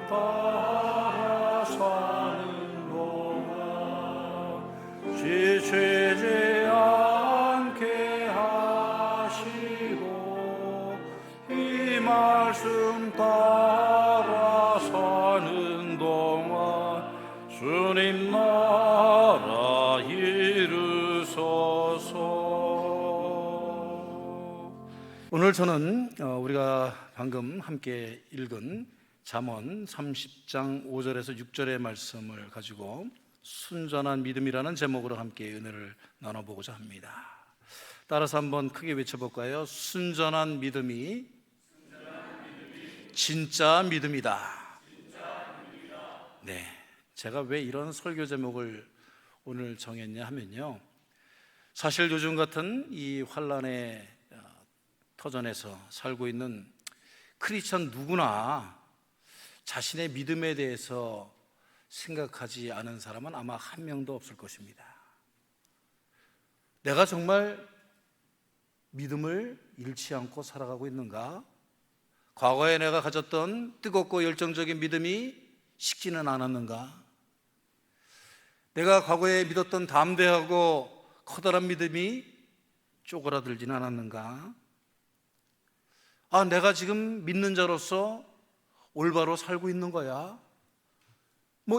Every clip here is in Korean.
따라 사는 동안 지치지 않게 하시고 이 말씀 따라 사는 동안 주님 나라 이루소서. 오늘 저는 우리가 방금 함께 읽은 잠언 30장 5절에서 6절의 말씀을 가지고 순전한 믿음이라는 제목으로 함께 은혜를 나눠보고자 합니다. 따라서 한번 크게 외쳐볼까요? 순전한 믿음이 진짜 믿음이다. 네, 제가 왜 이런 설교 제목을 오늘 정했냐 하면요, 사실 요즘 같은 이 환란의 터전에서 살고 있는 크리스천 누구나 자신의 믿음에 대해서 생각하지 않은 사람은 아마 한 명도 없을 것입니다. 내가 정말 믿음을 잃지 않고 살아가고 있는가? 과거에 내가 가졌던 뜨겁고 열정적인 믿음이 식지는 않았는가? 내가 과거에 믿었던 담대하고 커다란 믿음이 쪼그라들지는 않았는가? 내가 지금 믿는 자로서 올바로 살고 있는 거야?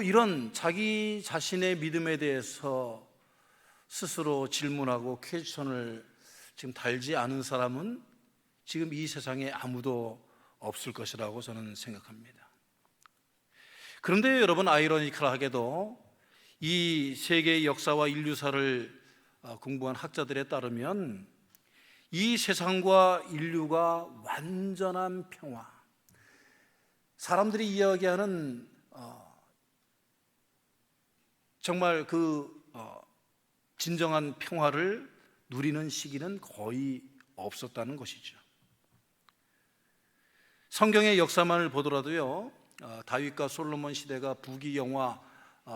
이런 자기 자신의 믿음에 대해서 스스로 질문하고 퀘스천을 지금 달지 않은 사람은 지금 이 세상에 아무도 없을 것이라고 저는 생각합니다. 그런데 여러분, 아이러니컬하게도 이 세계의 역사와 인류사를 공부한 학자들에 따르면 이 세상과 인류가 완전한 평화, 사람들이 이야기하는 정말 진정한 평화를 누리는 시기는 거의 없었다는 것이죠. 성경의 역사만을 보더라도요, 다윗과 솔로몬 시대가 부귀영화,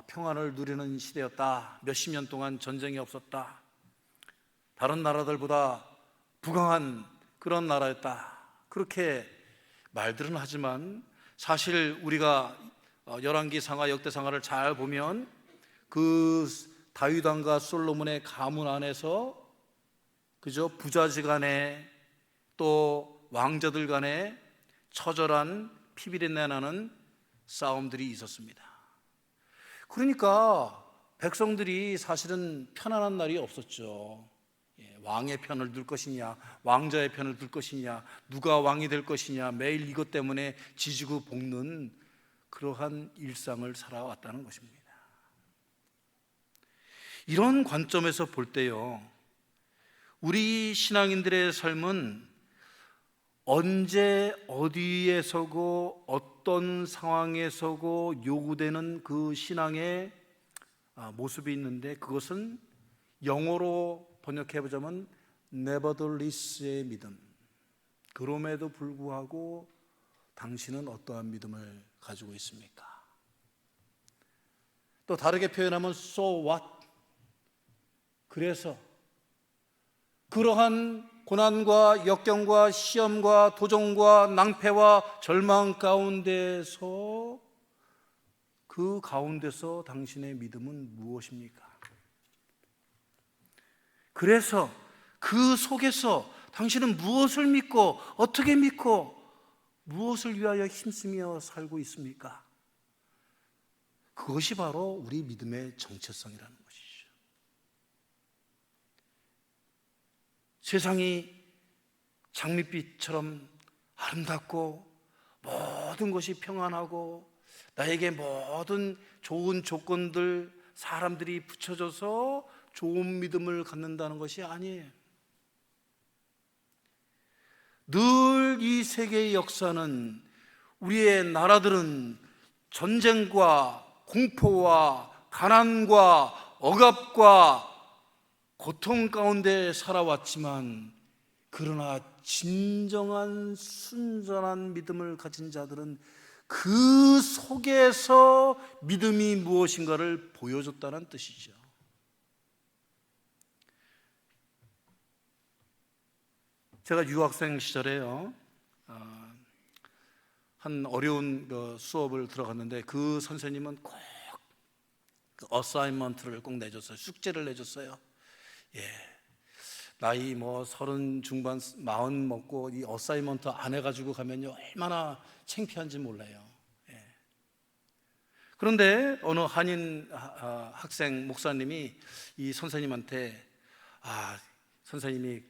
평안을 누리는 시대였다. 몇십 년 동안 전쟁이 없었다. 다른 나라들보다 부강한 그런 나라였다. 그렇게 말들은 하지만 사실 우리가 열왕기상하, 역대상하를 잘 보면 그 다윗 왕과 솔로몬의 가문 안에서 그저 부자지간에 또 왕자들 간에 처절한 피비린내 나는 싸움들이 있었습니다. 그러니까 백성들이 사실은 편안한 날이 없었죠. 왕의 편을 들 것이냐, 왕자의 편을 들 것이냐, 누가 왕이 될 것이냐, 매일 이것 때문에 지지고 볶는 그러한 일상을 살아왔다는 것입니다. 이런 관점에서 볼 때요, 우리 신앙인들의 삶은 언제 어디에 서고 어떤 상황에 서고 요구되는 그 신앙의 모습이 있는데, 그것은 영어로 번역해보자면 nevertheless의 믿음. 그럼에도 불구하고 당신은 어떠한 믿음을 가지고 있습니까? 또 다르게 표현하면 so what? 그래서 그러한 고난과 역경과 시험과 도전과 낭패와 절망 가운데서 그 가운데서 당신의 믿음은 무엇입니까? 그래서 그 속에서 당신은 무엇을 믿고 어떻게 믿고 무엇을 위하여 힘쓰며 살고 있습니까? 그것이 바로 우리 믿음의 정체성이라는 것이죠. 세상이 장밋빛처럼 아름답고 모든 것이 평안하고 나에게 모든 좋은 조건들, 사람들이 붙여줘서 좋은 믿음을 갖는다는 것이 아니에요. 늘 이 세계의 역사는, 우리의 나라들은 전쟁과 공포와 가난과 억압과 고통 가운데 살아왔지만, 그러나 진정한 순전한 믿음을 가진 자들은 그 속에서 믿음이 무엇인가를 보여줬다는 뜻이죠. 제가 유학생 시절에요, 한 어려운 수업을 들어갔는데 그 선생님은 꼭 어사이먼트를 꼭 내줬어요. 숙제를 내줬어요. 예, 나이 서른 중반, 마흔 먹고 이 어사이먼트 안 해가지고 가면요 얼마나 창피한지 몰라요. 예. 그런데 어느 한인 학생 목사님이 이 선생님한테 선생님이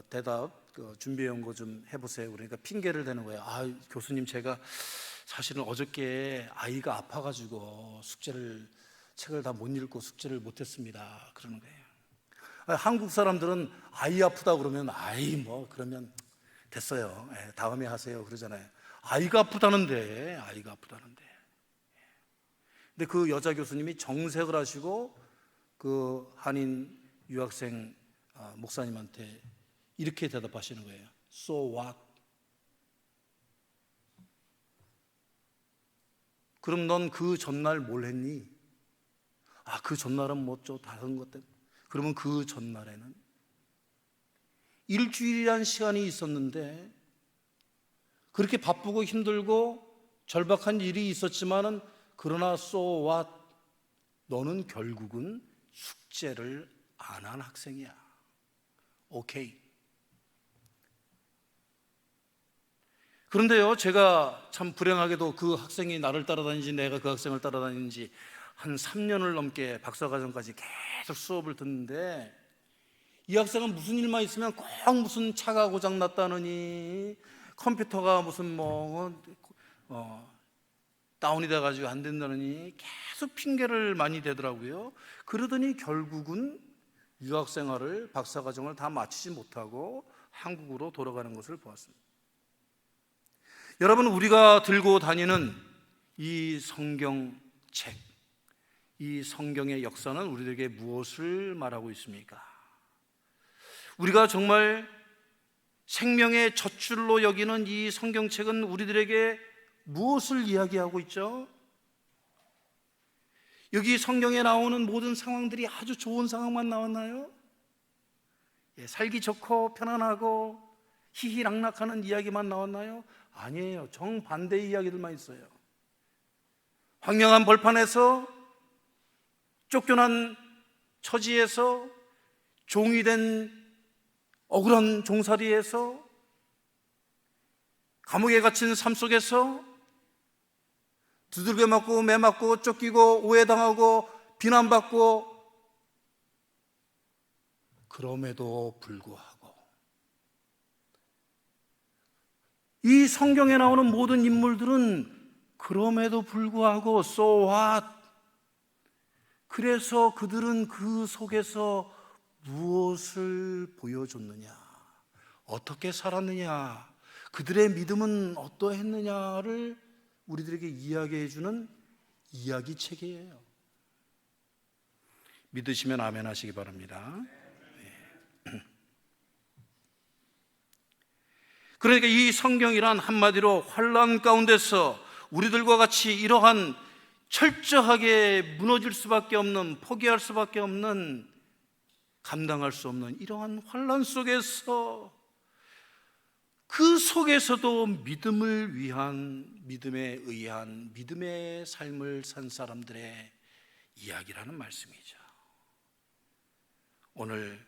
대답 준비해온 거 좀 해보세요. 그러니까 핑계를 대는 거예요. 교수님, 제가 사실은 어저께 아이가 아파가지고 책을 다 못 읽고 숙제를 못했습니다. 그러는 거예요. 한국 사람들은 아이 아프다 그러면 그러면 됐어요. 다음에 하세요 그러잖아요. 아이가 아프다는데. 근데 그 여자 교수님이 정색을 하시고 그 한인 유학생 목사님한테 이렇게 대답하시는 거예요. So what? 그럼 넌 그 전날 뭘 했니? 그 전날은 다른 것 때문에. 그러면 그 전날에는 일주일이란 시간이 있었는데 그렇게 바쁘고 힘들고 절박한 일이 있었지만은 그러나 so what? 너는 결국은 숙제를 안 한 학생이야. 오케이. 그런데요, 제가 참 불행하게도 그 학생이 나를 따라다니는지 내가 그 학생을 따라다니는지 한 3년을 넘게 박사과정까지 계속 수업을 듣는데 이 학생은 무슨 일만 있으면 꼭 무슨 차가 고장 났다느니 컴퓨터가 무슨 다운이 돼가지고 안 된다느니 계속 핑계를 많이 대더라고요. 그러더니 결국은 유학생활을 박사과정을 다 마치지 못하고 한국으로 돌아가는 것을 보았습니다. 여러분, 우리가 들고 다니는 이 성경책, 이 성경의 역사는 우리들에게 무엇을 말하고 있습니까? 우리가 정말 생명의 젖줄로 여기는 이 성경책은 우리들에게 무엇을 이야기하고 있죠? 여기 성경에 나오는 모든 상황들이 아주 좋은 상황만 나왔나요? 살기 좋고 편안하고 희희락락하는 이야기만 나왔나요? 아니에요. 정반대의 이야기들만 있어요. 황량한 벌판에서 쫓겨난 처지에서 종이 된 억울한 종살이에서 감옥에 갇힌 삶 속에서 두들겨 맞고 매 맞고 쫓기고 오해당하고 비난받고 그럼에도 불구하고 이 성경에 나오는 모든 인물들은 그럼에도 불구하고 so what? 그래서 그들은 그 속에서 무엇을 보여줬느냐? 어떻게 살았느냐? 그들의 믿음은 어떠했느냐를 우리들에게 이야기해 주는 이야기책이에요. 믿으시면 아멘 하시기 바랍니다. 그러니까 이 성경이란 한마디로 환난 가운데서 우리들과 같이 이러한 철저하게 무너질 수밖에 없는, 포기할 수밖에 없는, 감당할 수 없는 이러한 환난 속에서 그 속에서도 믿음을 위한, 믿음에 의한 믿음의 삶을 산 사람들의 이야기라는 말씀이죠. 오늘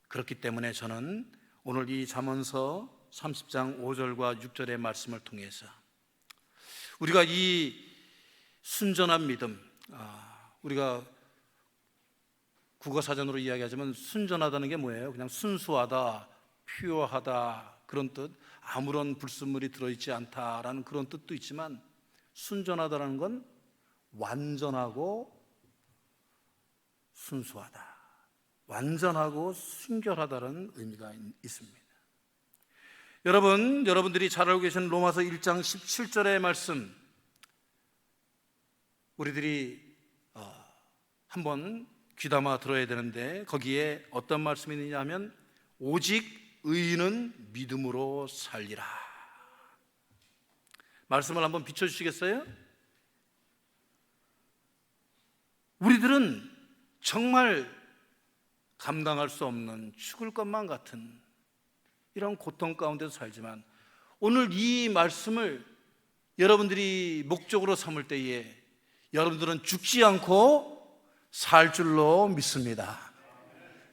그렇기 때문에 저는 오늘 이 잠언서 30장 5절과 6절의 말씀을 통해서 우리가 이 순전한 믿음, 우리가 국어사전으로 이야기하자면 순전하다는 게 뭐예요? 그냥 순수하다, 퓨어하다 그런 뜻, 아무런 불순물이 들어있지 않다라는 그런 뜻도 있지만 순전하다는 건 완전하고 순수하다, 완전하고 순결하다는 의미가 있습니다. 여러분들이 잘 알고 계시는 로마서 1장 17절의 말씀 우리들이 한번 귀담아 들어야 되는데 거기에 어떤 말씀이 있느냐 하면 오직 의인은 믿음으로 살리라. 말씀을 한번 비춰주시겠어요? 우리들은 정말 감당할 수 없는 죽을 것만 같은 이런 고통 가운데서 살지만 오늘 이 말씀을 여러분들이 목적으로 삼을 때에 여러분들은 죽지 않고 살 줄로 믿습니다.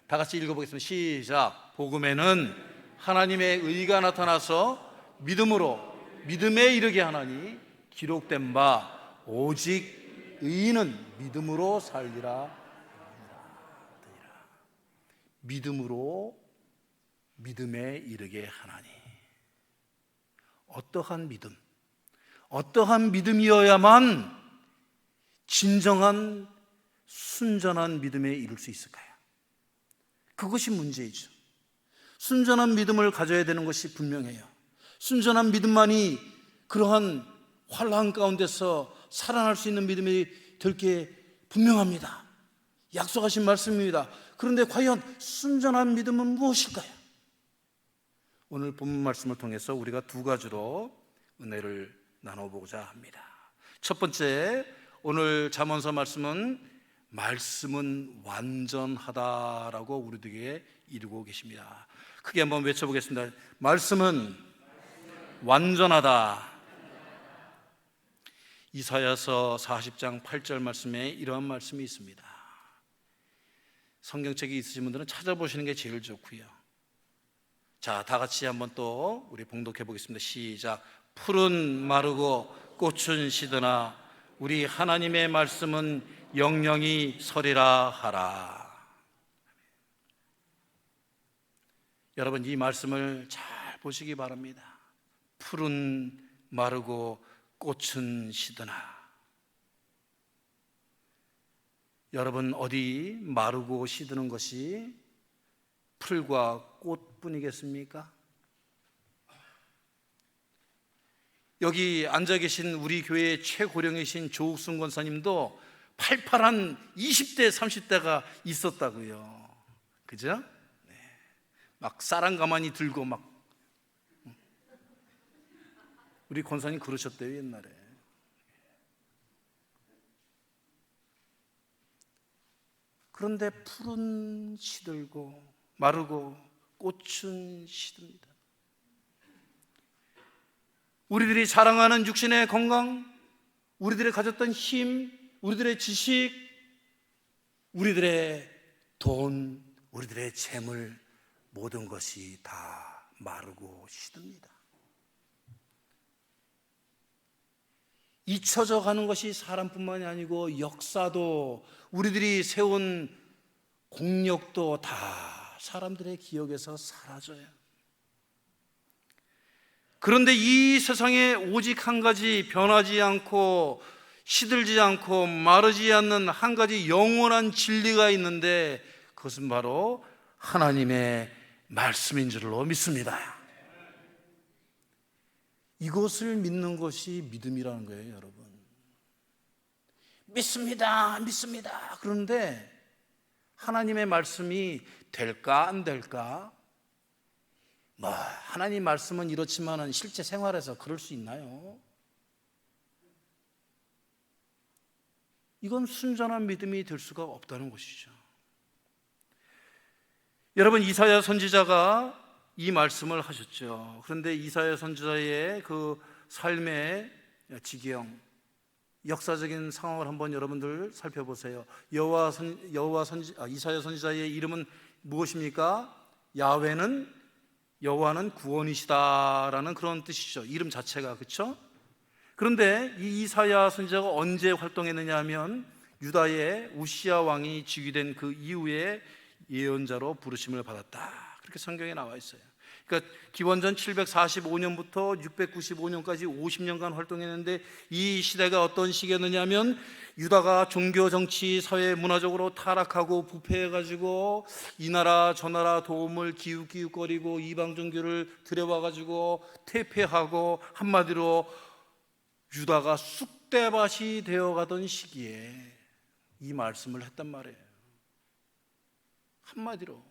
다 같이 읽어보겠습니다. 시작. 복음에는 하나님의 의가 나타나서 믿음에 이르게 하나니 기록된 바 오직 의인은 믿음으로 살리라. 믿음으로 믿음에 이르게 하나니. 어떠한 믿음이어야만 진정한 순전한 믿음에 이룰 수 있을까요? 그것이 문제이죠. 순전한 믿음을 가져야 되는 것이 분명해요. 순전한 믿음만이 그러한 환난 가운데서 살아날 수 있는 믿음이 될 게 분명합니다. 약속하신 말씀입니다. 그런데 과연 순전한 믿음은 무엇일까요? 오늘 본문 말씀을 통해서 우리가 두 가지로 은혜를 나눠보고자 합니다. 첫 번째, 오늘 잠언서 말씀은 완전하다라고 우리에게 이루고 계십니다. 크게 한번 외쳐보겠습니다. 말씀은 완전하다. 이사야서 40장 8절 말씀에 이러한 말씀이 있습니다. 성경책이 있으신 분들은 찾아보시는 게 제일 좋고요. 자, 다 같이 한번 또 우리 봉독해 보겠습니다. 시작. 풀은 마르고 꽃은 시드나 우리 하나님의 말씀은 영영이 서리라 하라. 여러분, 이 말씀을 잘 보시기 바랍니다. 풀은 마르고 꽃은 시드나. 여러분, 어디 마르고 시드는 것이 풀과 꽃뿐이겠습니까? 여기 앉아 계신 우리 교회의 최고령이신 조욱순 권사님도 팔팔한 20대 30대가 있었다고요. 그죠? 네. 막 사랑 가만히 들고 막 우리 권사님 그러셨대요 옛날에. 그런데 풀은 시들고 마르고 꽃은 시듭니다. 우리들이 자랑하는 육신의 건강, 우리들이 가졌던 힘, 우리들의 지식, 우리들의 돈, 우리들의 재물, 모든 것이 다 마르고 시듭니다. 잊혀져 가는 것이 사람뿐만이 아니고 역사도, 우리들이 세운 공력도 다 사람들의 기억에서 사라져요. 그런데 이 세상에 오직 한 가지 변하지 않고 시들지 않고 마르지 않는 한 가지 영원한 진리가 있는데 그것은 바로 하나님의 말씀인 줄로 믿습니다. 이것을 믿는 것이 믿음이라는 거예요, 여러분. 믿습니다. 그런데 하나님의 말씀이 될까 안 될까? 하나님 말씀은 이렇지만은 실제 생활에서 그럴 수 있나요? 이건 순전한 믿음이 될 수가 없다는 것이죠. 여러분, 이사야 선지자가 이 말씀을 하셨죠. 그런데 이사야 선지자의 그 삶의 지경, 역사적인 상황을 한번 여러분들 살펴보세요. 이사야 선지자의 이름은 무엇입니까? 여호와는 구원이시다라는 그런 뜻이죠. 이름 자체가, 그렇죠? 그런데 이 이사야 선지자가 언제 활동했느냐 하면 유다의 우시야 왕이 즉위된 그 이후에 예언자로 부르심을 받았다, 그렇게 성경에 나와 있어요. 그러니까 기원전 745년부터 695년까지 50년간 활동했는데 이 시대가 어떤 시기였느냐 하면 유다가 종교, 정치, 사회, 문화적으로 타락하고 부패해가지고 이 나라 저 나라 도움을 기웃기웃거리고 이방 종교를 들여와가지고 퇴폐하고 한마디로 유다가 쑥대밭이 되어가던 시기에 이 말씀을 했단 말이에요. 한마디로.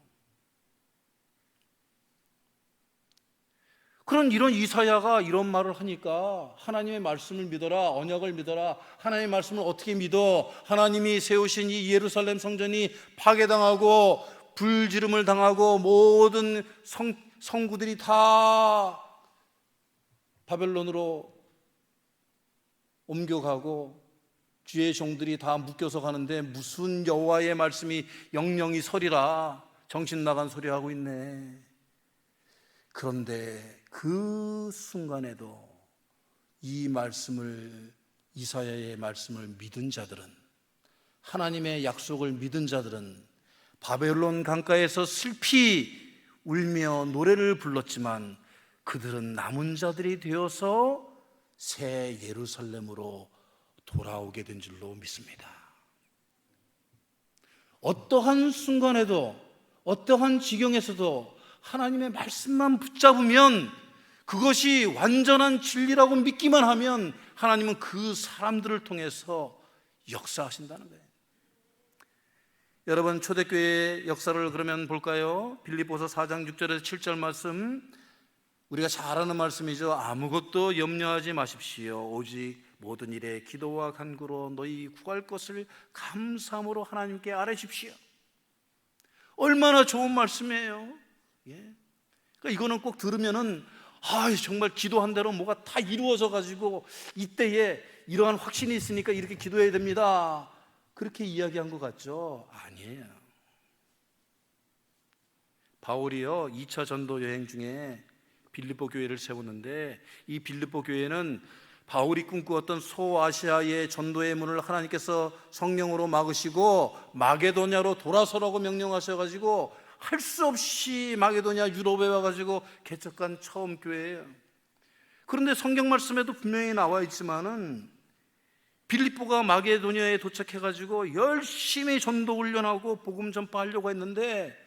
그런 이런 이사야가 이런 말을 하니까 하나님의 말씀을 믿어라, 언약을 믿어라. 하나님의 말씀을 어떻게 믿어? 하나님이 세우신 이 예루살렘 성전이 파괴당하고 불지름을 당하고 모든 성구들이 다 바벨론으로 옮겨가고 주의 종들이 다 묶여서 가는데 무슨 여호와의 말씀이 영영이 서리라 정신 나간 소리 하고 있네. 그런데 그 순간에도 이 말씀을, 이사야의 말씀을 믿은 자들은, 하나님의 약속을 믿은 자들은 바벨론 강가에서 슬피 울며 노래를 불렀지만 그들은 남은 자들이 되어서 새 예루살렘으로 돌아오게 된 줄로 믿습니다. 어떠한 순간에도, 어떠한 지경에서도 하나님의 말씀만 붙잡으면, 그것이 완전한 진리라고 믿기만 하면 하나님은 그 사람들을 통해서 역사하신다는 거예요. 여러분, 초대교회의 역사를 그러면 볼까요? 빌립보서 4장 6절에서 7절 말씀, 우리가 잘 아는 말씀이죠. 아무것도 염려하지 마십시오. 오직 모든 일에 기도와 간구로 너희 구할 것을 감사함으로 하나님께 아뢰십시오. 얼마나 좋은 말씀이에요. 예. 그러니까 이거는 꼭 들으면은 정말 기도한 대로 뭐가 다 이루어져 가지고 이때에 이러한 확신이 있으니까 이렇게 기도해야 됩니다, 그렇게 이야기한 것 같죠? 아니에요. 바울이요 2차 전도 여행 중에 빌립보 교회를 세웠는데, 이 빌립보 교회는 바울이 꿈꾸었던 소아시아의 전도의 문을 하나님께서 성령으로 막으시고 마게도냐로 돌아서라고 명령하셔가지고 할 수 없이 마게도냐 유럽에 와가지고 개척한 처음 교회예요. 그런데 성경 말씀에도 분명히 나와 있지만은 빌립보가 마게도냐에 도착해가지고 열심히 전도 훈련하고 복음 전파하려고 했는데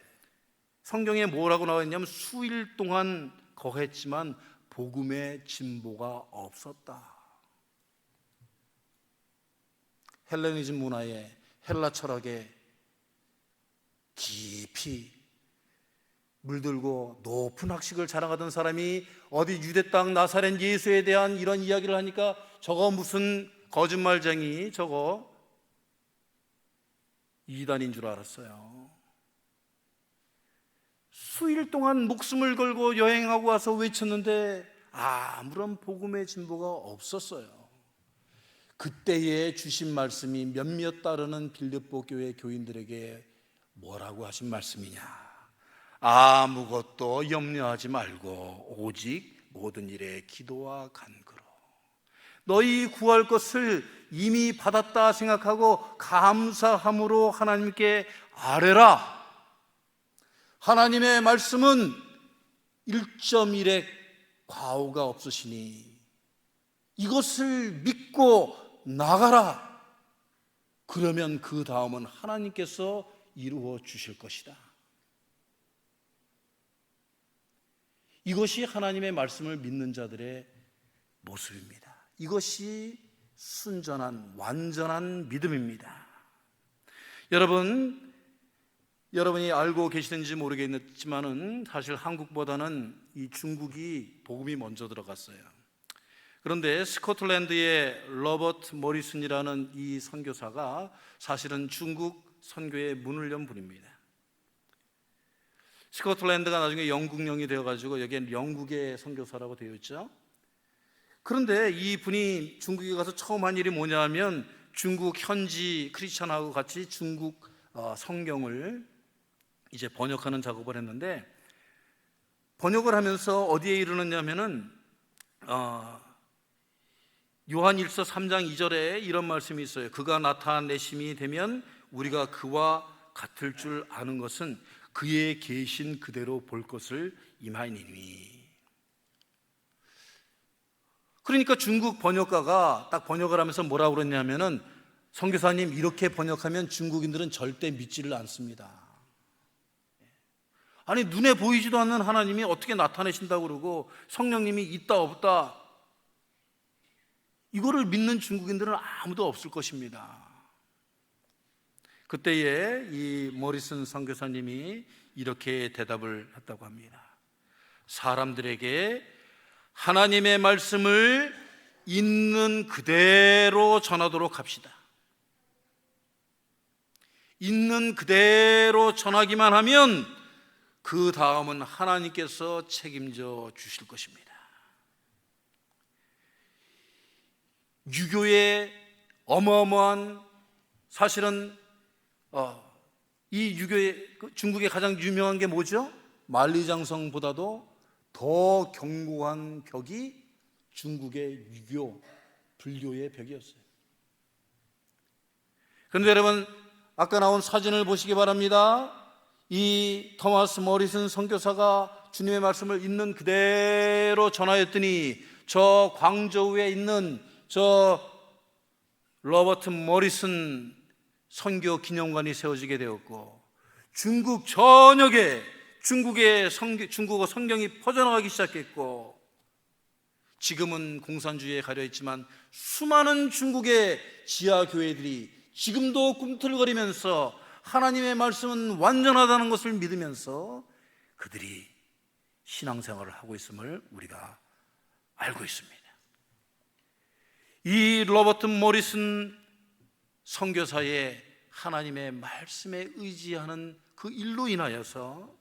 성경에 뭐라고 나와 있냐면 수일 동안 거했지만 복음의 진보가 없었다. 헬레니즘 문화에, 헬라 철학에 깊이 물들고 높은 학식을 자랑하던 사람이 어디 유대 땅 나사렛 예수에 대한 이런 이야기를 하니까 저거 무슨 거짓말쟁이, 저거 이단인 줄 알았어요. 수일 동안 목숨을 걸고 여행하고 와서 외쳤는데 아무런 복음의 진보가 없었어요. 그때에 주신 말씀이 몇몇 따르는 빌립보 교회 교인들에게 뭐라고 하신 말씀이냐? 아무것도 염려하지 말고 오직 모든 일에 기도와 간구로 너희 구할 것을 이미 받았다 생각하고 감사함으로 하나님께 아뢰라. 하나님의 말씀은 1.1의 과오가 없으시니 이것을 믿고 나가라. 그러면 그 다음은 하나님께서 이루어 주실 것이다. 이것이 하나님의 말씀을 믿는 자들의 모습입니다. 이것이 순전한 완전한 믿음입니다. 여러분이 알고 계시는지 모르겠지만은 사실 한국보다는 이 중국이 복음이 먼저 들어갔어요. 그런데 스코틀랜드의 로버트 모리슨이라는 이 선교사가 사실은 중국 선교의 문을 연 분입니다. 스코틀랜드가 나중에 영국령이 되어가지고 여기엔 영국의 선교사라고 되어 있죠. 그런데 이 분이 중국에 가서 처음 한 일이 뭐냐면 중국 현지 크리스천하고 같이 중국 성경을 이제 번역하는 작업을 했는데, 번역을 하면서 어디에 이르렀냐면은 요한일서 3장 2절에 이런 말씀이 있어요. 그가 나타내심이 되면 우리가 그와 같을 줄 아는 것은 그의 계신 그대로 볼 것을 임하이니. 그러니까 중국 번역가가 딱 번역을 하면서 뭐라고 그랬냐면은, 선교사님 이렇게 번역하면 중국인들은 절대 믿지를 않습니다. 아니 눈에 보이지도 않는 하나님이 어떻게 나타내신다고 그러고 성령님이 있다 없다, 이거를 믿는 중국인들은 아무도 없을 것입니다. 그때에 이 모리슨 선교사님이 이렇게 대답을 했다고 합니다. 사람들에게 하나님의 말씀을 있는 그대로 전하도록 합시다. 있는 그대로 전하기만 하면 그 다음은 하나님께서 책임져 주실 것입니다. 유교의 어마어마한, 사실은 이 유교의 중국의 가장 유명한 게 뭐죠? 만리장성보다도 더 견고한 벽이 중국의 유교, 불교의 벽이었어요. 그런데 여러분, 아까 나온 사진을 보시기 바랍니다. 이 토마스 머리슨 선교사가 주님의 말씀을 있는 그대로 전하였더니 저 광저우에 있는 저 로버트 머리슨 선교 기념관이 세워지게 되었고, 중국 전역에 중국어 성경이 퍼져나가기 시작했고, 지금은 공산주의에 가려 있지만 수많은 중국의 지하교회들이 지금도 꿈틀거리면서 하나님의 말씀은 완전하다는 것을 믿으면서 그들이 신앙생활을 하고 있음을 우리가 알고 있습니다. 이 로버트 모리슨 선교사의 하나님의 말씀에 의지하는 그 일로 인하여서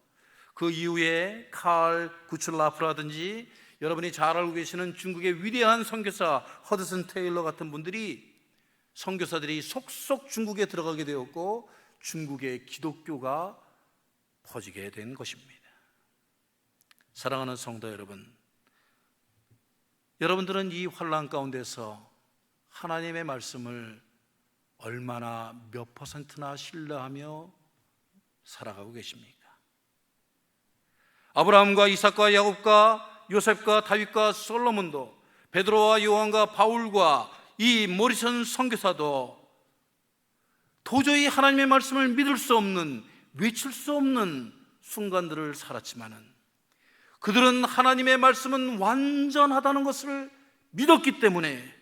그 이후에 칼 구출라프라든지 여러분이 잘 알고 계시는 중국의 위대한 선교사 허드슨 테일러 같은 분들이, 선교사들이 속속 중국에 들어가게 되었고 중국의 기독교가 퍼지게 된 것입니다. 사랑하는 성도 여러분, 여러분들은 이 환난 가운데서 하나님의 말씀을 얼마나 몇 퍼센트나 신뢰하며 살아가고 계십니까? 아브라함과 이삭과 야곱과 요셉과 다윗과 솔로몬도, 베드로와 요한과 바울과 이 모리슨 선교사도 도저히 하나님의 말씀을 믿을 수 없는, 외칠 수 없는 순간들을 살았지만은 그들은 하나님의 말씀은 완전하다는 것을 믿었기 때문에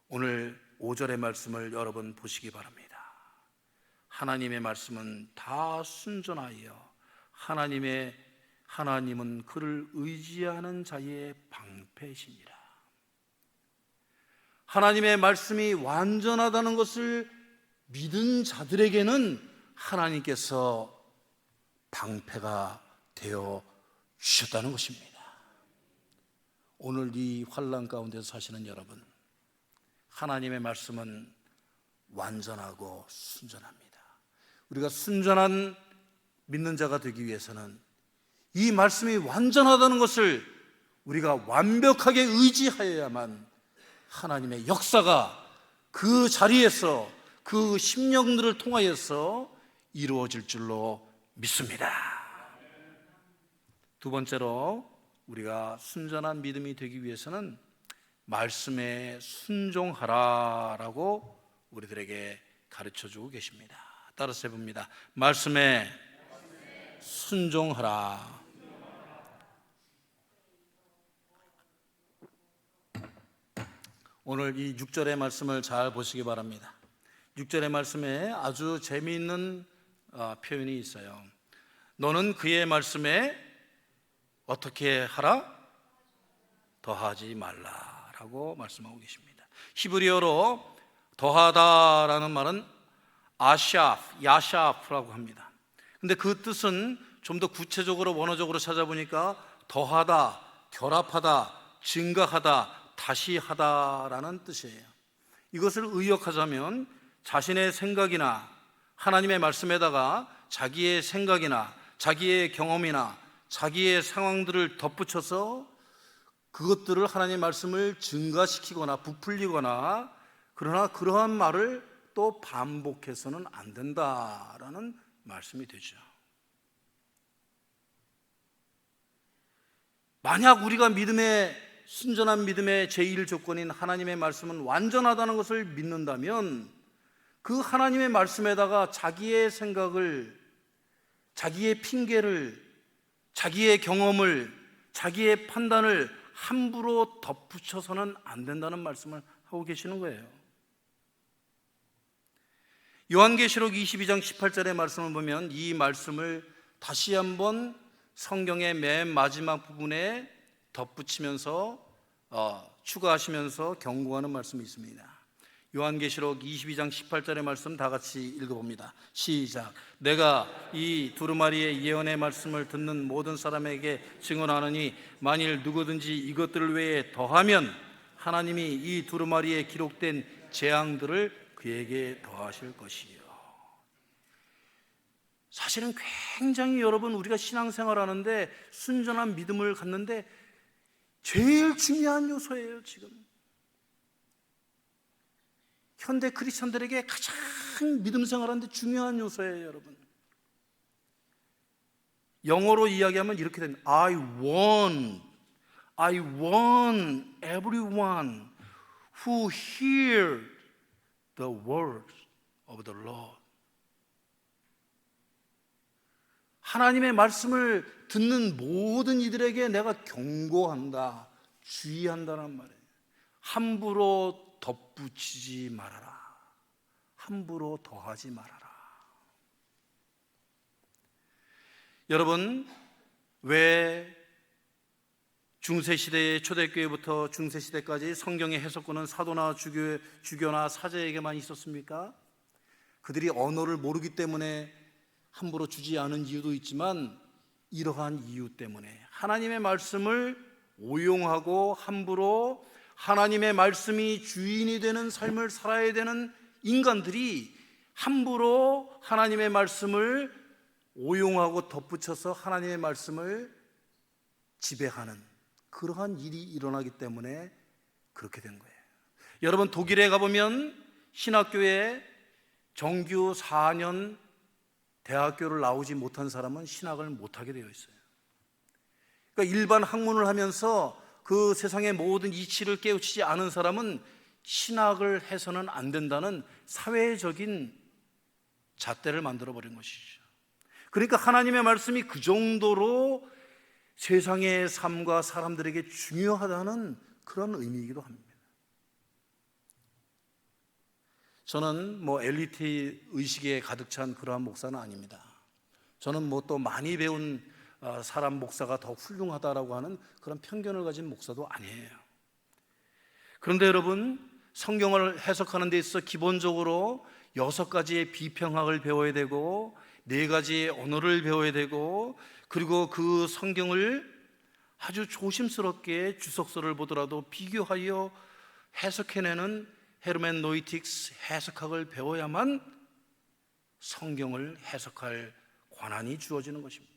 오늘 5절의 말씀을 여러분 보시기 바랍니다. 하나님의 말씀은 다 순전하여 하나님은 그를 의지하는 자의 방패시니라. 하나님의 말씀이 완전하다는 것을 믿은 자들에게는 하나님께서 방패가 되어 주셨다는 것입니다. 오늘 이 환난 가운데서 사시는 여러분, 하나님의 말씀은 완전하고 순전합니다. 우리가 순전한 믿는 자가 되기 위해서는 이 말씀이 완전하다는 것을 우리가 완벽하게 의지하여야만 하나님의 역사가 그 자리에서 그 심령들을 통하여서 이루어질 줄로 믿습니다. 두 번째로, 우리가 순전한 믿음이 되기 위해서는 말씀에 순종하라라고 우리들에게 가르쳐주고 계십니다. 따라서 해봅니다. 말씀에 순종하라. 오늘 이 6절의 말씀을 잘 보시기 바랍니다. 6절의 말씀에 아주 재미있는 표현이 있어요. 너는 그의 말씀에 어떻게 하라? 더하지 말라라고 말씀하고 계십니다. 히브리어로 더하다라는 말은 아샤프, 야샤프라고 합니다. 근데 그 뜻은 좀 더 구체적으로 원어적으로 찾아보니까 더하다, 결합하다, 증가하다, 다시 하다라는 뜻이에요. 이것을 의역하자면 자신의 생각이나 하나님의 말씀에다가 자기의 생각이나 자기의 경험이나 자기의 상황들을 덧붙여서 그것들을 하나님의 말씀을 증가시키거나 부풀리거나, 그러나 그러한 말을 또 반복해서는 안 된다라는 말씀이 되죠. 만약 우리가 순전한 믿음의 제1 조건인 하나님의 말씀은 완전하다는 것을 믿는다면 그 하나님의 말씀에다가 자기의 생각을, 자기의 핑계를, 자기의 경험을, 자기의 판단을 함부로 덧붙여서는 안 된다는 말씀을 하고 계시는 거예요. 요한계시록 22장 18절의 말씀을 보면 이 말씀을 다시 한번 성경의 맨 마지막 부분에 덧붙이면서 추가하시면서 경고하는 말씀이 있습니다. 요한계시록 22장 18절의 말씀 다 같이 읽어봅니다. 시작. 내가 이 두루마리의 예언의 말씀을 듣는 모든 사람에게 증언하느니 만일 누구든지 이것들을 외에 더하면 하나님이 이 두루마리에 기록된 재앙들을 그에게 더하실 것이요. 사실은 굉장히 여러분, 우리가 신앙생활하는데 순전한 믿음을 갖는데 제일 중요한 요소예요. 지금 현대 크리스천들에게 가장 믿음 생활하는데 중요한 요소예요. 여러분, 영어로 이야기하면 이렇게 됩니다. I want everyone who hear the words of the Lord. 하나님의 말씀을 듣는 모든 이들에게 내가 경고한다, 주의한다는 말이에요. 함부로 덧붙이지 말아라. 함부로 더하지 말아라. 여러분, 왜 중세시대의 초대교회부터 중세시대까지 성경의 해석권은 사도나 주교나 사제에게만 있었습니까? 그들이 언어를 모르기 때문에 함부로 주지 않은 이유도 있지만, 이러한 이유 때문에 하나님의 말씀을 오용하고 함부로 하나님의 말씀이 주인이 되는 삶을 살아야 되는 인간들이 함부로 하나님의 말씀을 오용하고 덧붙여서 하나님의 말씀을 지배하는 그러한 일이 일어나기 때문에 그렇게 된 거예요. 여러분, 독일에 가보면 신학교에 정규 4년 대학교를 나오지 못한 사람은 신학을 못하게 되어 있어요. 그러니까 일반 학문을 하면서 그 세상의 모든 이치를 깨우치지 않은 사람은 신학을 해서는 안 된다는 사회적인 잣대를 만들어버린 것이죠. 그러니까 하나님의 말씀이 그 정도로 세상의 삶과 사람들에게 중요하다는 그런 의미이기도 합니다. 저는 엘리트 의식에 가득 찬 그러한 목사는 아닙니다. 저는 또 많이 배운 사람 목사가 더 훌륭하다라고 하는 그런 편견을 가진 목사도 아니에요. 그런데 여러분, 성경을 해석하는 데 있어서 기본적으로 6가지의 비평학을 배워야 되고 4가지의 언어를 배워야 되고, 그리고 그 성경을 아주 조심스럽게 주석서를 보더라도 비교하여 해석해내는 헤르멘노이틱스 해석학을 배워야만 성경을 해석할 권한이 주어지는 것입니다.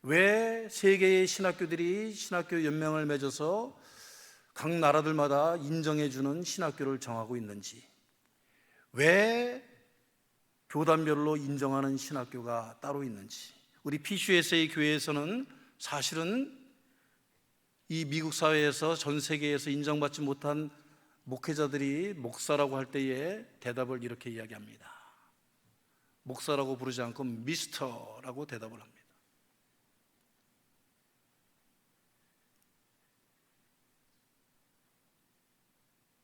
왜 세계의 신학교들이 신학교 연맹을 맺어서 각 나라들마다 인정해주는 신학교를 정하고 있는지, 왜 교단별로 인정하는 신학교가 따로 있는지, 우리 PCUSA 교회에서는 사실은 이 미국 사회에서 전 세계에서 인정받지 못한 목회자들이 목사라고 할 때의 대답을 이렇게 이야기합니다. 목사라고 부르지 않고 미스터라고 대답을 합니다.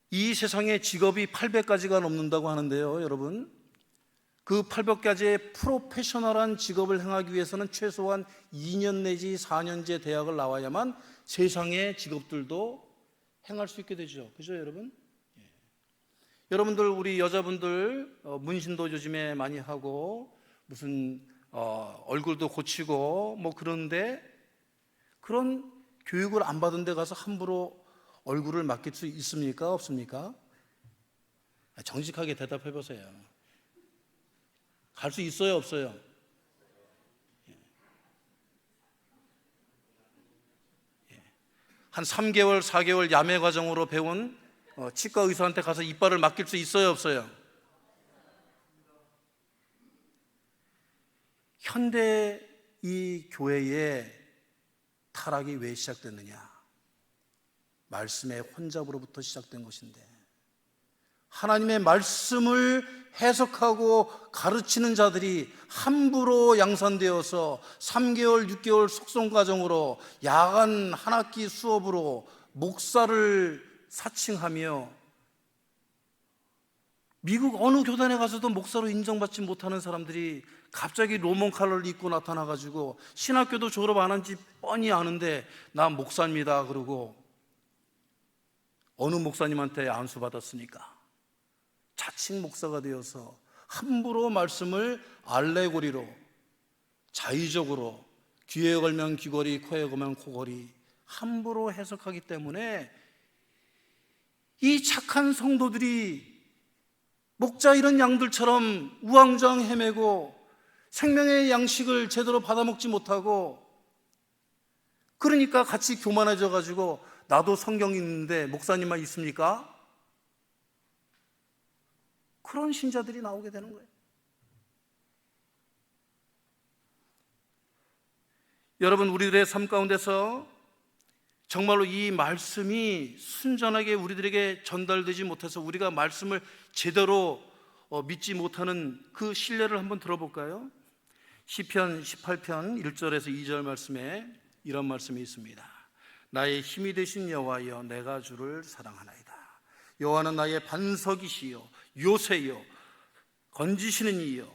이 세상에 직업이 800가지가 넘는다고 하는데요, 여러분, 그 800가지의 프로페셔널한 직업을 행하기 위해서는 최소한 2년 내지 4년제 대학을 나와야만 세상의 직업들도 행할 수 있게 되죠. 그죠, 여러분? 예. 여러분들, 우리 여자분들 문신도 요즘에 많이 하고 무슨 얼굴도 고치고 그런데, 그런 교육을 안 받은 데 가서 함부로 얼굴을 맡길 수 있습니까? 없습니까? 정직하게 대답해 보세요. 갈 수 있어요, 없어요? 한 3개월, 4개월 야매 과정으로 배운 치과 의사한테 가서 이빨을 맡길 수 있어요, 없어요? 현대 이 교회의 타락이 왜 시작됐느냐? 말씀의 혼잡으로부터 시작된 것인데, 하나님의 말씀을 해석하고 가르치는 자들이 함부로 양산되어서 3개월, 6개월 숙성 과정으로 야간 한 학기 수업으로 목사를 사칭하며, 미국 어느 교단에 가서도 목사로 인정받지 못하는 사람들이 갑자기 로먼 칼라를 입고 나타나가지고 신학교도 졸업 안 한 지 뻔히 아는데 나 목사입니다 그러고, 어느 목사님한테 안수받았으니까 자칭 목사가 되어서 함부로 말씀을 알레고리로, 자의적으로, 귀에 걸면 귀걸이, 코에 걸면 코걸이 함부로 해석하기 때문에 이 착한 성도들이 목자 이런 양들처럼 우왕좌왕 헤매고 생명의 양식을 제대로 받아먹지 못하고, 그러니까 같이 교만해져 가지고 나도 성경 읽는데 목사님만 있습니까? 그런 신자들이 나오게 되는 거예요. 여러분, 우리들의 삶 가운데서 정말로 이 말씀이 순전하게 우리들에게 전달되지 못해서 우리가 말씀을 제대로 믿지 못하는 그 신뢰를 한번 들어볼까요? 시편 18편 1절에서 2절 말씀에 이런 말씀이 있습니다. 나의 힘이 되신 여호와여, 내가 주를 사랑하나이다. 여호와는 나의 반석이시요 요새요 건지시는 이요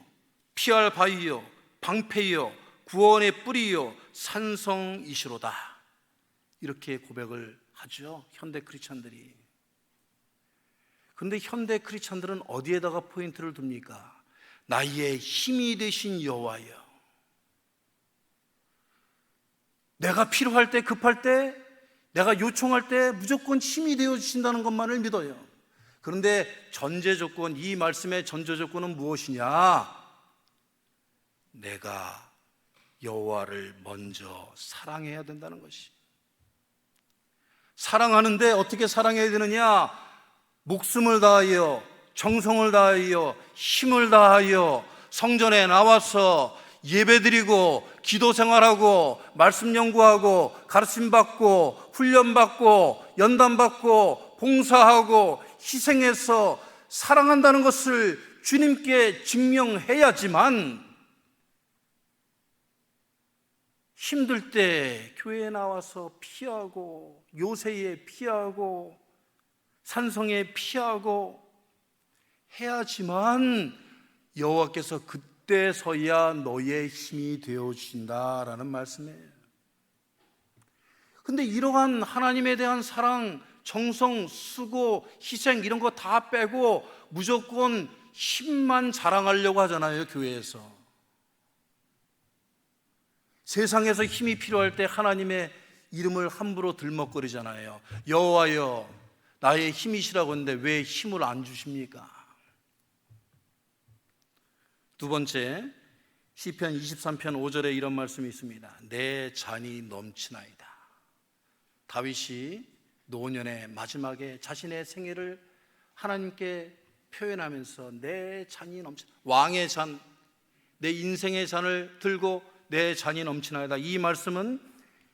피할 바위요 방패요 구원의 뿌리요 산성이시로다. 이렇게 고백을 하죠, 현대 크리스찬들이. 그런데 현대 크리스찬들은 어디에다가 포인트를 둡니까? 나의 힘이 되신 여호와여. 내가 필요할 때, 급할 때, 내가 요청할 때 무조건 힘이 되어 주신다는 것만을 믿어요. 그런데 전제 조건, 이 말씀의 전제 조건은 무엇이냐? 내가 여호와를 먼저 사랑해야 된다는 것이. 사랑하는데 어떻게 사랑해야 되느냐? 목숨을 다하여, 정성을 다하여, 힘을 다하여 성전에 나와서 예배드리고 기도 생활하고 말씀 연구하고 가르침받고 훈련받고 연단받고 봉사하고 희생해서 사랑한다는 것을 주님께 증명해야지만, 힘들 때 교회에 나와서 피하고 요새에 피하고 산성에 피하고 해야지만 여호와께서 그때서야 너의 힘이 되어주신다라는 말씀이에요. 근데 이러한 하나님에 대한 사랑, 정성, 수고, 희생 이런 거 다 빼고 무조건 힘만 자랑하려고 하잖아요, 교회에서. 세상에서 힘이 필요할 때 하나님의 이름을 함부로 들먹거리잖아요. 여호와여, 나의 힘이시라고 했는데 왜 힘을 안 주십니까? 두 번째, 시편 23편 5절에 이런 말씀이 있습니다. 내 잔이 넘치나이다. 다윗이 노년의 마지막에 자신의 생애를 하나님께 표현하면서 내 잔이 넘치나, 왕의 잔, 내 인생의 잔을 들고 내 잔이 넘치나이다. 이 말씀은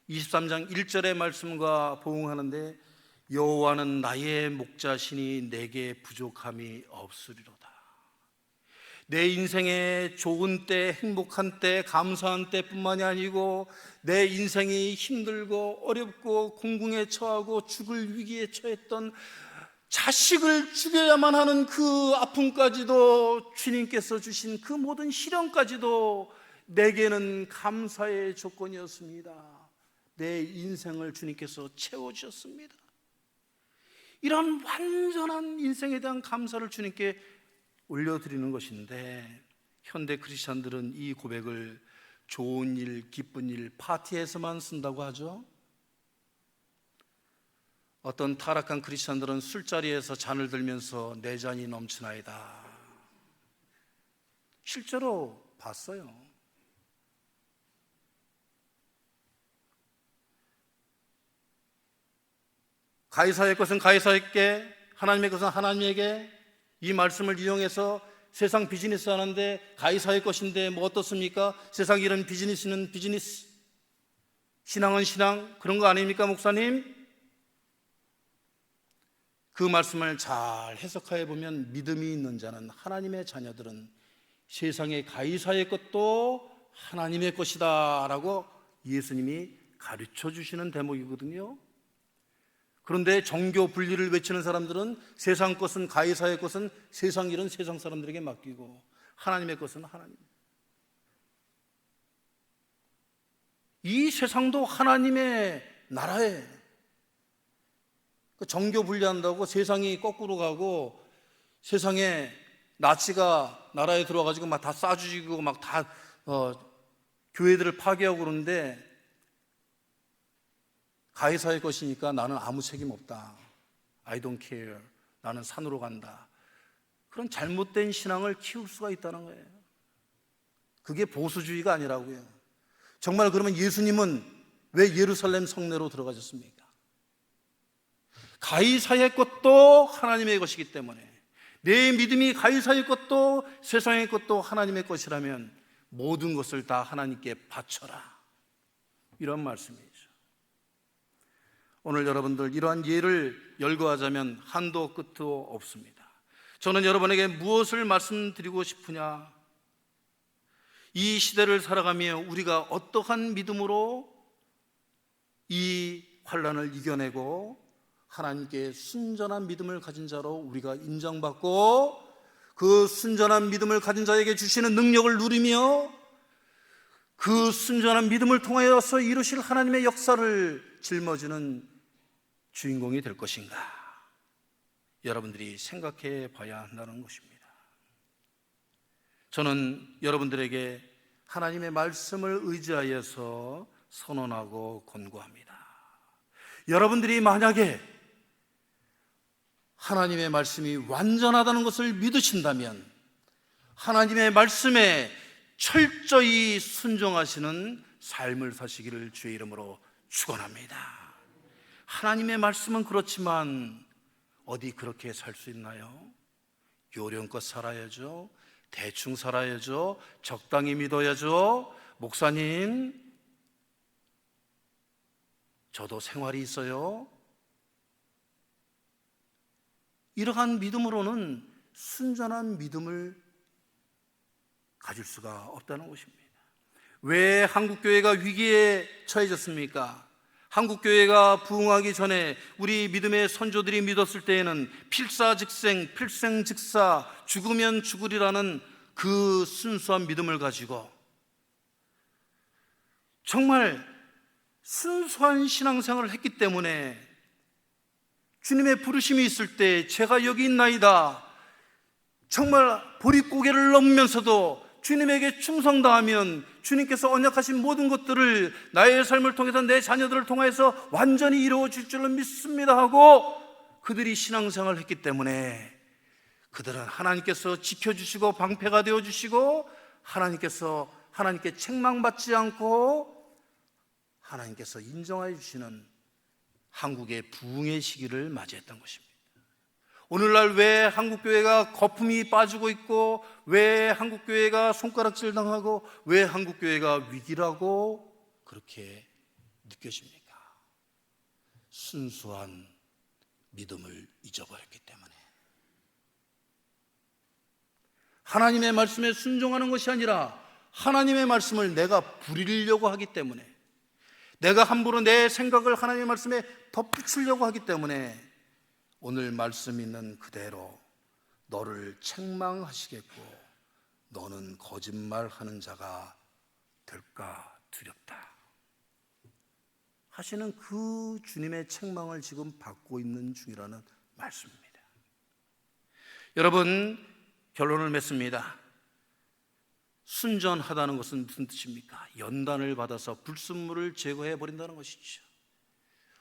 23장 1절의 말씀과 보응하는데, 여호와는 나의 목자시니 내게 부족함이 없으리로다. 내 인생의 좋은 때, 행복한 때, 감사한 때뿐만이 아니고 내 인생이 힘들고 어렵고 공궁에 처하고 죽을 위기에 처했던, 자식을 죽여야만 하는 그 아픔까지도 주님께서 주신 그 모든 시련까지도 내게는 감사의 조건이었습니다. 내 인생을 주님께서 채워주셨습니다. 이런 완전한 인생에 대한 감사를 주님께 올려드리는 것인데, 현대 크리스찬들은 이 고백을 좋은 일, 기쁜 일, 파티에서만 쓴다고 하죠. 어떤 타락한 크리스찬들은 술자리에서 잔을 들면서 내 잔이 넘치나이다. 실제로 봤어요. 가이사의 것은 가이사에게, 하나님의 것은 하나님에게, 이 말씀을 이용해서 세상 비즈니스 하는데 가이사의 것인데 뭐 어떻습니까? 세상 이런 비즈니스는 비즈니스, 신앙은 신앙, 그런 거 아닙니까, 목사님? 그 말씀을 잘 해석해 보면 믿음이 있는 자는, 하나님의 자녀들은 세상의 가이사의 것도 하나님의 것이다 라고 예수님이 가르쳐 주시는 대목이거든요. 그런데 정교 분리를 외치는 사람들은 세상 것은, 가이사의 것은, 세상 일은 세상 사람들에게 맡기고 하나님의 것은 하나님. 이 세상도 하나님의 나라에, 정교 분리한다고 세상이 거꾸로 가고, 세상에 나치가 나라에 들어와가지고 막 다 싸주고 막 다 교회들을 파괴하고 그러는데, 가이사의 것이니까 나는 아무 책임 없다. I don't care, 나는 산으로 간다, 그런 잘못된 신앙을 키울 수가 있다는 거예요. 그게 보수주의가 아니라고요. 정말 그러면 예수님은 왜 예루살렘 성내로 들어가셨습니까? 가이사의 것도 하나님의 것이기 때문에, 내 믿음이 가이사의 것도 세상의 것도 하나님의 것이라면 모든 것을 다 하나님께 바쳐라, 이런 말씀이죠. 오늘 여러분들 이러한 예를 열거하자면 한도 끝도 없습니다. 저는 여러분에게 무엇을 말씀드리고 싶으냐, 이 시대를 살아가며 우리가 어떠한 믿음으로 이 환난을 이겨내고 하나님께 순전한 믿음을 가진 자로 우리가 인정받고 그 순전한 믿음을 가진 자에게 주시는 능력을 누리며 그 순전한 믿음을 통하여서 이루실 하나님의 역사를 짊어지는 주인공이 될 것인가, 여러분들이 생각해 봐야 한다는 것입니다. 저는 여러분들에게 하나님의 말씀을 의지하여서 선언하고 권고합니다. 여러분들이 만약에 하나님의 말씀이 완전하다는 것을 믿으신다면 하나님의 말씀에 철저히 순종하시는 삶을 사시기를 주의 이름으로 축원합니다. 하나님의 말씀은 그렇지만 어디 그렇게 살 수 있나요? 요령껏 살아야죠. 대충 살아야죠. 적당히 믿어야죠. 목사님, 저도 생활이 있어요. 이러한 믿음으로는 순전한 믿음을 가질 수가 없다는 것입니다. 왜 한국교회가 위기에 처해졌습니까? 한국교회가 부흥하기 전에 우리 믿음의 선조들이 믿었을 때에는 필사즉생, 필생즉사, 죽으면 죽으리라는 그 순수한 믿음을 가지고 정말 순수한 신앙생활을 했기 때문에 주님의 부르심이 있을 때 제가 여기 있나이다, 정말 보릿고개를 넘으면서도 주님에게 충성당하면 주님께서 언약하신 모든 것들을 나의 삶을 통해서 내 자녀들을 통해서 완전히 이루어질 줄로 믿습니다 하고 그들이 신앙생활을 했기 때문에 그들은 하나님께서 지켜주시고 방패가 되어주시고 하나님께 책망받지 않고 하나님께서 인정하여 주시는 한국의 부흥의 시기를 맞이했던 것입니다. 오늘날 왜 한국교회가 거품이 빠지고 있고 왜 한국교회가 손가락질 당하고 왜 한국교회가 위기라고 그렇게 느껴집니까? 순수한 믿음을 잊어버렸기 때문에. 하나님의 말씀에 순종하는 것이 아니라 하나님의 말씀을 내가 부리려고 하기 때문에, 내가 함부로 내 생각을 하나님의 말씀에 덧붙이려고 하기 때문에 오늘 말씀 있는 그대로 너를 책망하시겠고 너는 거짓말하는 자가 될까 두렵다 하시는 그 주님의 책망을 지금 받고 있는 중이라는 말씀입니다. 여러분, 결론을 맺습니다. 순전하다는 것은 무슨 뜻입니까? 연단을 받아서 불순물을 제거해 버린다는 것이죠.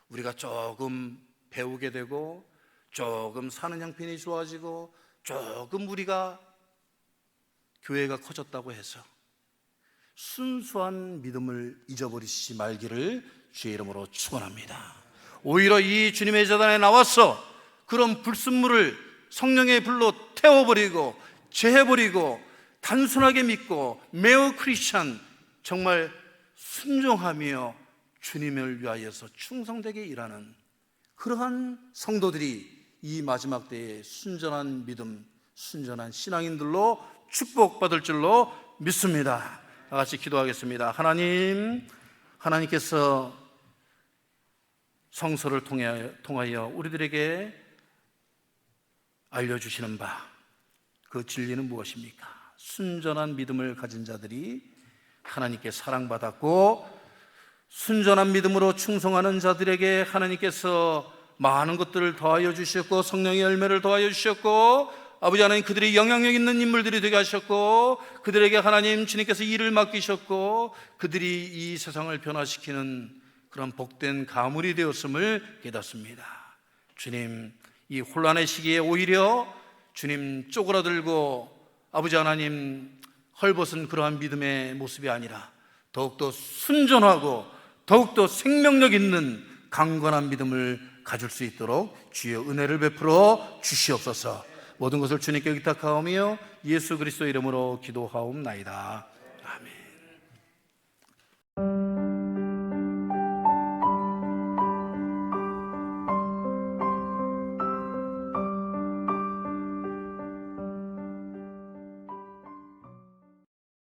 우리가 조금 배우게 되고 조금 사는 형편이 좋아지고 조금 우리가 교회가 커졌다고 해서 순수한 믿음을 잊어버리시지 말기를 주의 이름으로 축원합니다. 오히려 이 주님의 제단에 나와서 그런 불순물을 성령의 불로 태워버리고 제해버리고 단순하게 믿고 매우 크리스찬, 정말 순종하며 주님을 위하여서 충성되게 일하는 그러한 성도들이 이 마지막 때에 순전한 믿음, 순전한 신앙인들로 축복받을 줄로 믿습니다. 다 같이 기도하겠습니다. 하나님께서 성서를 통하여 우리들에게 알려주시는 바, 그 진리는 무엇입니까? 순전한 믿음을 가진 자들이 하나님께 사랑받았고 순전한 믿음으로 충성하는 자들에게 하나님께서 많은 것들을 더하여 주셨고 성령의 열매를 더하여 주셨고 아버지 하나님, 그들이 영향력 있는 인물들이 되게 하셨고 그들에게 하나님 주님께서 일을 맡기셨고 그들이 이 세상을 변화시키는 그런 복된 가물이 되었음을 깨닫습니다. 주님, 이 혼란의 시기에 오히려 주님 쪼그라들고 아버지 하나님 헐벗은 그러한 믿음의 모습이 아니라 더욱더 순전하고 더욱더 생명력 있는 강건한 믿음을 가질 수 있도록 주의 은혜를 베풀어 주시옵소서. 모든 것을 주님께 의탁하오며 예수 그리스도 이름으로 기도하옵나이다.